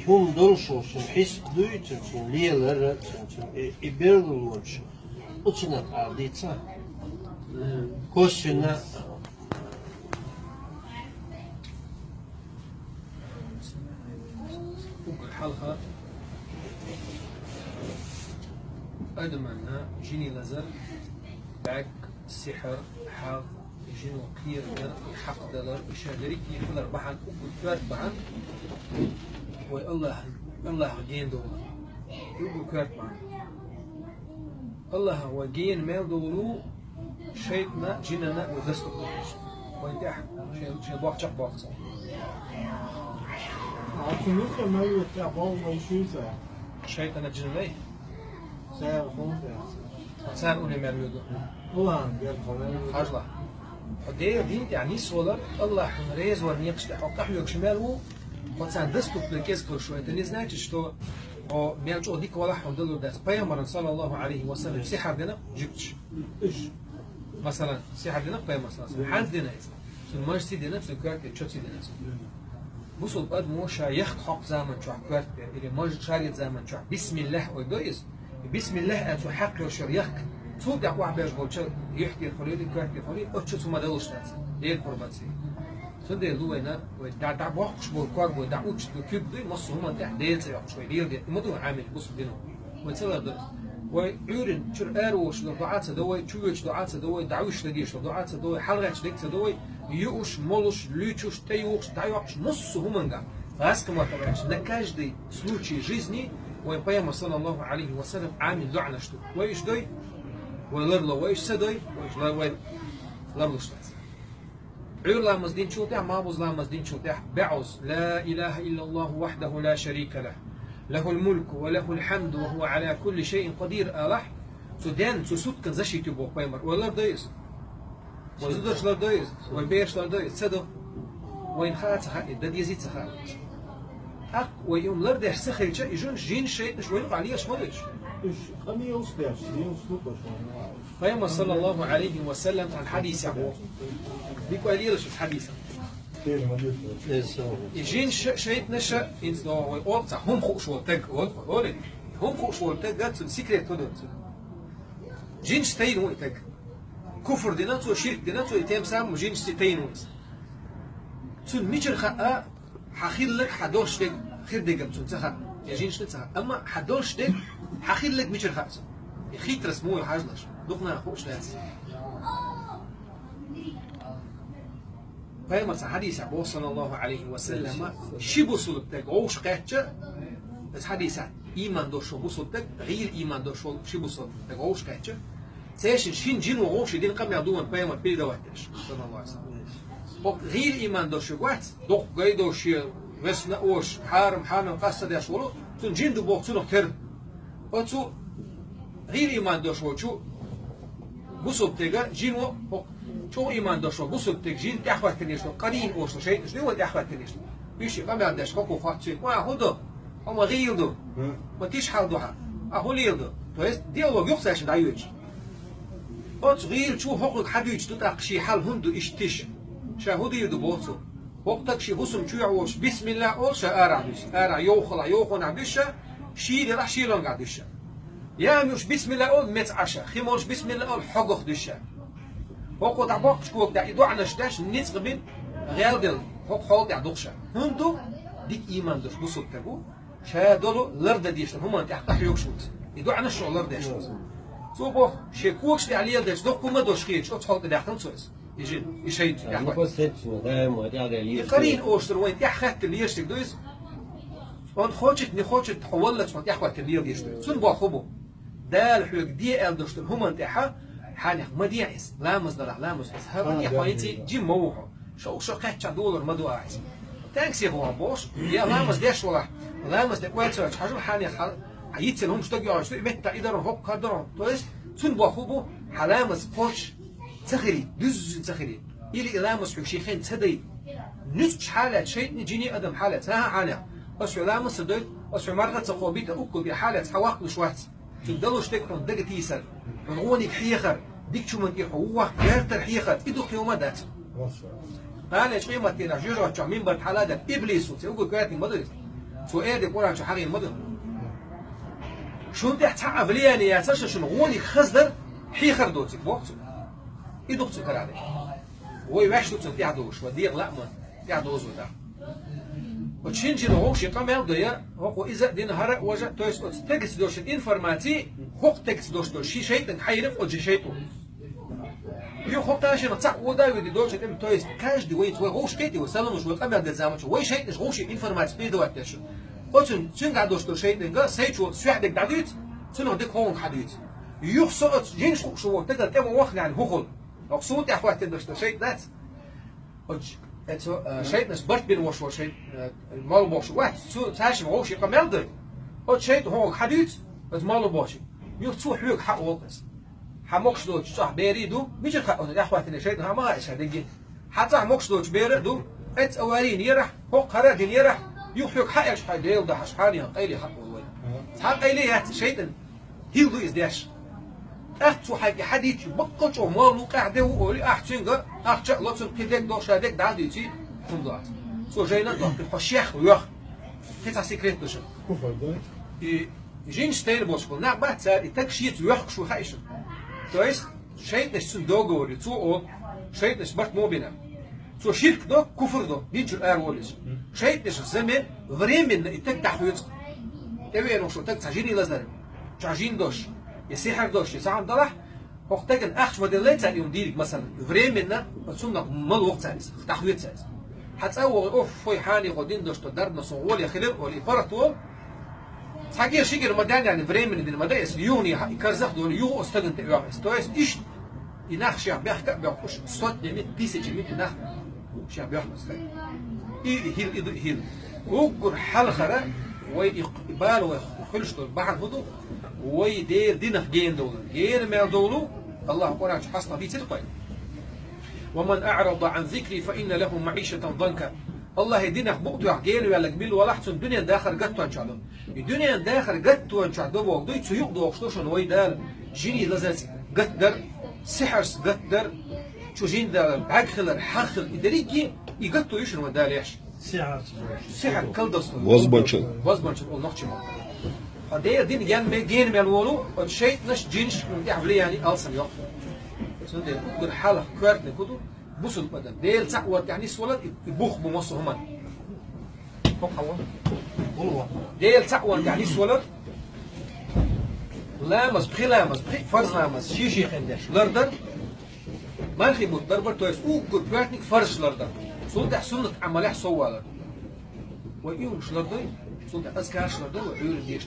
Hun dolşolsun, his duyuyorsun, liyeler, iberluç. Uçuna aldıysa, koşuna. الحلقة أدمنا جيني لزر باك سحر حظ جن وقير حق دلر شادريك يخلر بحن وكوات بحن والله جين دول وكوات بحن الله هو جين مال دولو شيطنا جننا ودستو وينتح شيء باق Absoluut een mooie tabel van shooter. شيطنا جنني Zij vond صار أولي مريض Ulan gel falan. حاجة ده دين يعني سولر الله ريز ورنيقش تحقق يوك شماله وتسان دستو بلكيز كل شوية تاني زنايتش شتو أو ميلجو ديك ولا حمدلو ده بيامر صلى الله عليه وسلم سحر دينا جبتش İş. مثلا سحر دينا بيامر صلى الله عليه وسلم حانز دينا سن ماجسي دينا سن كوارك تشوتسي دينا بوصل بقد موشا يخت حق زمن شو كوارك إلى ماج شاريت زمن شو بسم الله ودويز بسم الله أتو حق وشر يخت تو ده واحد بيش بولش يحكي الخليل كوارك الخليل أتشو ثم دلوش ناس ليه القربانسي سند لوينا ودع بوقش بالكوار ودع وش تكيب دي مص هم ده ديل سيا شوي ديل دي ما تو عامل بص دينه وتلا ده ويورن شر أروش لدعاء دوي شويش دعاء دوي دعوش تديش دعاء دوي حلقة شديك دوي يوش مولش ليتوش تيوش دعوش نص هم نجا فاسكم وتبعش نكاج دي سلوكي جزني ويبيام صلى الله عليه وسلم عامل لعنة شتو ويش دوي ولرلا ويش سدوي ويش لا وين لرلش عير لامز دين شوتح مابوز لامز دين شوتح بعوز لا إله إلا الله وحده لا شريك له له الملك وله الحمد وهو على كل شيء قدير ألح سودان سوسوت كان زشي تبو قيمر ولا دايز وزدش لا دايز وبيش لا دايز سدو وين خات ده يزيد سخاء أق ويوم لردش سخيل شيء يجون جين شيء مش وين عليه شمالش İş. Hani ustaş, diye usluk başlıyor. قيم صلى الله عليه وسلم عن حديث أبوه بيكو قليل شو الحديث Diyelim hadi. Neyse. يجين شيء نشأ إنسان ويقطع هم خوش والتج ولا هم خوش والتج جات سكرت كده جين ستين ويتج كفر ديناتو شرك ديناتو يتم سام جين ستين ويس تون ميشر خاء حخيل لك حدوش دك خير دقم تون تخا يا جين شتتها أما حدوش دك حخيل لك ميشر خاء يخيط رسموه حاجلش دقنا خوش لاس فيما حديث أبو صلى الله عليه وسلم شبو سلطك عوش قاتشة بس حديث إيمان دوشو بوسلطك غير إيمان دوشو شبو سلطك عوش قاتشة سيشن شين جين وعوش دين قم يعدون فيما بيدا واتش صلى الله عليه وسلم غير إيمان دوشو قات دوق قيدوشي وسنا أوش حارم قصد يشولو تون جين دو بوق تنو كتر وتو غير إيمان دوشو شو بوسلطك جين و شو إيمان داشو بوسط تجين تأخذ تنيشلو قرين أوشلو شيء شنو تأخذ تنيشلو بيشي قام يعدش كوكو فاتشي ما هودو هم غيردو ما تيش حالدوها أهو ليردو تويس ديالوج يخسرش دايوش أنت غير شو حقوق حديش تطلق شيء حال هندو إشتيش شاهود يردو بوتو وقتك شيء بوسم شو يعوش بسم الله أول شارع بيش أرع يوخلا عبدش شيء راح شيء لونج عبدش يا مش بسم الله أول مت عشا خيموش بسم الله أول حقوق دشة هو دا باق شكوك دا يدو عنا شتاش نيت قبل غير دل هو حول دا دوخشا هندو ديك إيمان دوش بوصل تبو شا دولو لرد ديش هم أنت أحتاج يوكشوت يدو عنا شو لرد ديش سو بو شكوكش دي عليه ديش دوك كوما دوش خيش أو تحول دا خمسة يجي يشيد Yani bu seçme de model قرين أوشتر وين تحخت اللي يشتك دويس وان خوشت نخوشت تحولت وان تحوت اللي يشتك سن بو خبو دال حلق دي دوشتر هم أنت حانح مديعس لامس درح لامس بس هذا يحويتي جيم موحو شو قحش دولار ما دو عايز تانكسي هو بوش يا لامس ديش ولا لامس ده كويس حاجه حانح حيتي لهم شتاقي شو متى يقدروا هوب قدروا تويس تون بوخبو حلامس كوتش تخري دز تخري يلي لامس شيخين تدي نص حالة شيء نجيني ادم حالة ها عانح بس لامس دول بس مرة تقوبيت اوكل بحالة حواق شوات تدلوا شتكون دقة يسر ونغوني حيخر ديك شو من هو غير حيخر إدو قيومة دات قال إيش قيمة تينا جوجو تشامين برد حالة إبليس وتقول قاتني مدرس سو ايه دي قران شو حقين مدن شو انت تعب لياني يا سش شنو غوني خزدر حي خردوتك بوقت يدوقت كرادي وي واش دوت يعدوش ودير لا ما يعدوز ودا وتشينجي هو شي قام يا هو اذا دين هرا وجه تويس تكس دوش انفورماتي هو تكس دوش شي شيء حيرف او شيء يو خطاش نتاع ودا يدي دوش تم تويس كاش دي ويت هو شكيتي وسلم مش قام يد زعما وي شيء مش غوش انفورماتي بيدو وقتش قلت تشين قاعد دوش شيء دنجا سيتو سوحدك دعيت شنو ديك هون حديت يخسر جينش شو تقدر تبغى واخد يعني هو مقصود اخوات تدرس شيء ذات شيء ناس برت بين وش شيء مال باش واحد تاش وش يقمر او شيء هو حديث بس مال باش يفتو حيوك حق وقت حموكش دوت صح بيريدو بيجي يا اخوات شيء ما ايش هذا حتى حموكش دوت بيريدو ات اوارين يرح هو قراد يرح يحيوك حق ايش حيديل ده حشحاني قيلي حق والله حق قيلي شيء هيلو از داش أختو حاجة حديث بقى جو مالو قاعدة وقولي أختينجا أختش لطن كذاك دوش هذاك دعديتي ثم ضاعت سو جينا ضاعت الحشيخ وياخ كيف سيكريت دوش كفر ده يجين ستيل بوشكل نعم بعد سار يتكشيت وياخ شو خايشن تويس شيء نش سندوغو وري تو أو شيء نش برت موبينا سو شرك دو كفر دو دينش الأر وليش شيء نش زمن غريم يتك تحويت تبي إنه شو تك تجيني لازم تجين دوش يسيحر دوش يسعى ضلح وقتاً أخش مدلات على يوم ديرك مثلا فريم منا بتسمى مال وقت سايس تحويت سايس هتصور أوف في حالي قدين دوش تدرنا صغول يا خليل ولي فرطول حاجة شيء المدان يعني فريم من المدان يوني كرزخ دول يو أستغن تبعه استويس إيش يناخ شيء بيحكي بيحكوش صوت جميل بيسج جميل يناخ شيء بيحكي استوي هيل وقر حل خرا ويقبال ويخلش دول بعد هدو ويدير دينه جين دولو غير ما دولو الله قرآن حصنا في تلقي ومن أعرض عن ذكري فإن له معيشة ضنكا الله دينه بقطع غير ولا قبل ولا حسن الدنيا داخل قطو ان شاء الله الدنيا داخل قطو ان شاء الله وقديت سيقضوا وقشتوشن ويدال جيني لازم قدر سحر قدر شو جين دال عقخل حخل إدريجي يقطو يشن ودال يش سحر كل دستور وزبنشل والنقشة هذا دين جين مالولو والشيء نش جينش يعمل يعني ألسن يوم سنده قد حاله كوارت نكودو بوسل بدن ديل سعوات يعني سولت يبوخ بمصر همان فوق حوا ديل سعوات يعني سولت لامس بخلامس فرز لامس شيشي خندش لردن ما نخيبوت دربر تويس او قد كوارتنك فرش لردن سولت سنة عمليح صوالر ويقول شلردن سولت أذكار شلردن وعيون ديش